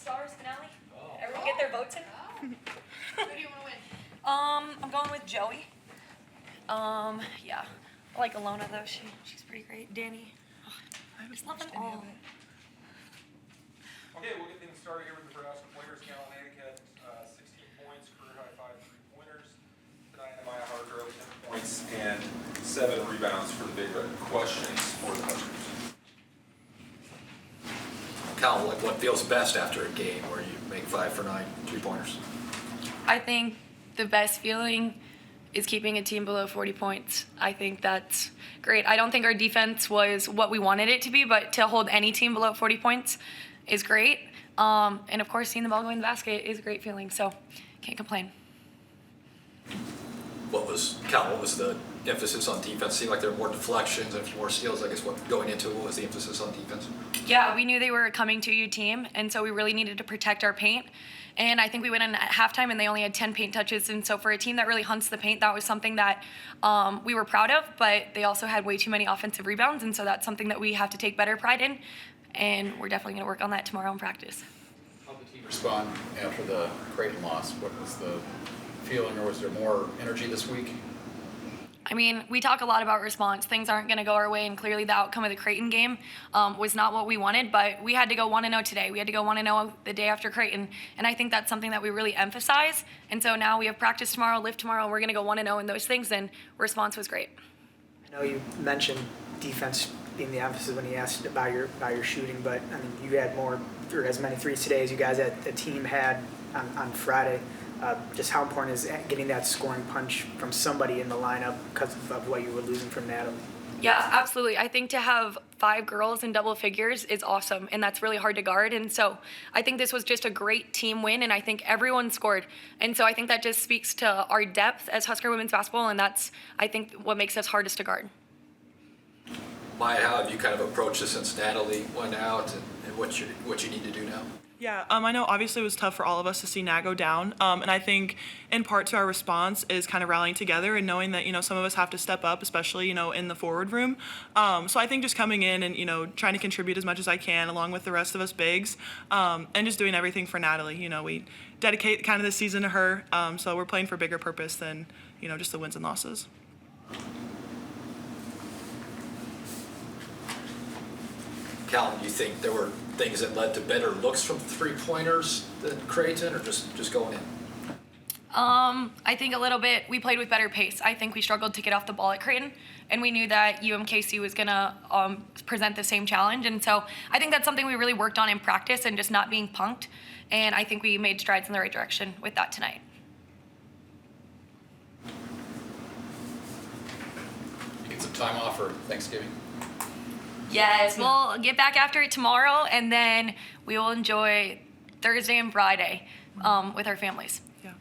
Stars finale. Everyone get their votes in. Who do you want to win? I'm going with Joey. Yeah. I like Alona though. She's pretty great. Danny. I just love them all. Okay, we'll get things started here with the Nebraska players. Callin Hake had 16 points, career high 5 3-pointers. Tonight, Amiah Hargrove 10 points and 7 rebounds for the Big Red. Questions for the Huskers? Callin, like what feels best after a game where you make 5 for 9 3-pointers? I think the best feeling is keeping a team below 40 points. I think that's great. I don't think our defense was what we wanted it to be, but to hold any team below 40 points is great. And of course, seeing the ball go in the basket is a great feeling, so can't complain. Callin, what was the emphasis on defense? It seemed like there were more deflections and a few more steals. I guess going into it, what was the emphasis on defense? Yeah, we knew they were a coming to you team, and so we really needed to protect our paint. And I think we went in at halftime and they only had 10 paint touches. And so for a team that really hunts the paint, that was something that we were proud of, but they also had way too many offensive rebounds. And so that's something that we have to take better pride in. And we're definitely going to work on that tomorrow in practice. How did the team respond after the Creighton loss? What was the feeling, or was there more energy this week? I mean, we talk a lot about response. Things aren't going to go our way, and clearly the outcome of the Creighton game was not what we wanted, but we had to go 1-0 today. We had to go 1-0 the day after Creighton, and I think that's something that we really emphasize. And so now we have practice tomorrow, lift tomorrow, and we're going to go 1-0 in those things, and response was great. I know you mentioned defense being the emphasis when he asked about your shooting, but I mean, you had more or as many threes today as you guys at the team had on Friday. Just how important is getting that scoring punch from somebody in the lineup because of what you were losing from Natalie? Yeah, absolutely. I think to have 5 girls in double figures is awesome, and that's really hard to guard. And so I think this was just a great team win, and I think everyone scored. And so I think that just speaks to our depth as Husker women's basketball, and that's, I think, what makes us hardest to guard. Maya, how have you kind of approached this since Natalie went out, and what you need to do now? Yeah, I know obviously it was tough for all of us to see Nat go down, and I think in part to our response is kind of rallying together and knowing that, some of us have to step up, especially, in the forward room. So I think just coming in and, trying to contribute as much as I can along with the rest of us bigs, and just doing everything for Natalie. We dedicate kind of this season to her, so we're playing for a bigger purpose than, just the wins and losses. Callin, do you think there were things that led to better looks from 3-pointers than Creighton, or just going in? I think a little bit. We played with better pace. I think we struggled to get off the ball at Creighton, and we knew that UMKC was going to present the same challenge. And so I think that's something we really worked on in practice and just not being punked. And I think we made strides in the right direction with that tonight. Get some time off for Thanksgiving. Yes, we'll get back after it tomorrow, and then we will enjoy Thursday and Friday with our families. Yeah.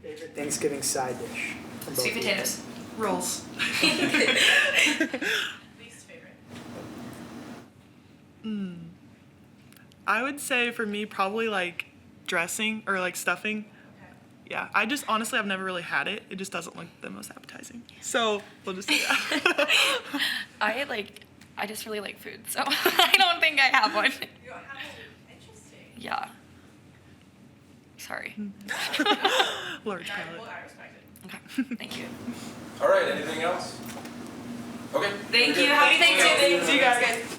Favorite Thanksgiving side dish? Sweet potatoes. Rolls. Least favorite? I would say for me probably like dressing or like stuffing. Yeah, honestly, I've never really had it. It just doesn't look the most appetizing. So we'll just do that. I just really like food, so I don't think I have one. You don't have one? Interesting. Yeah. Sorry. Large Well, palate. I respect it. Okay, thank you. All right, anything else? Okay. Thank you. Happy Thanksgiving. See you guys.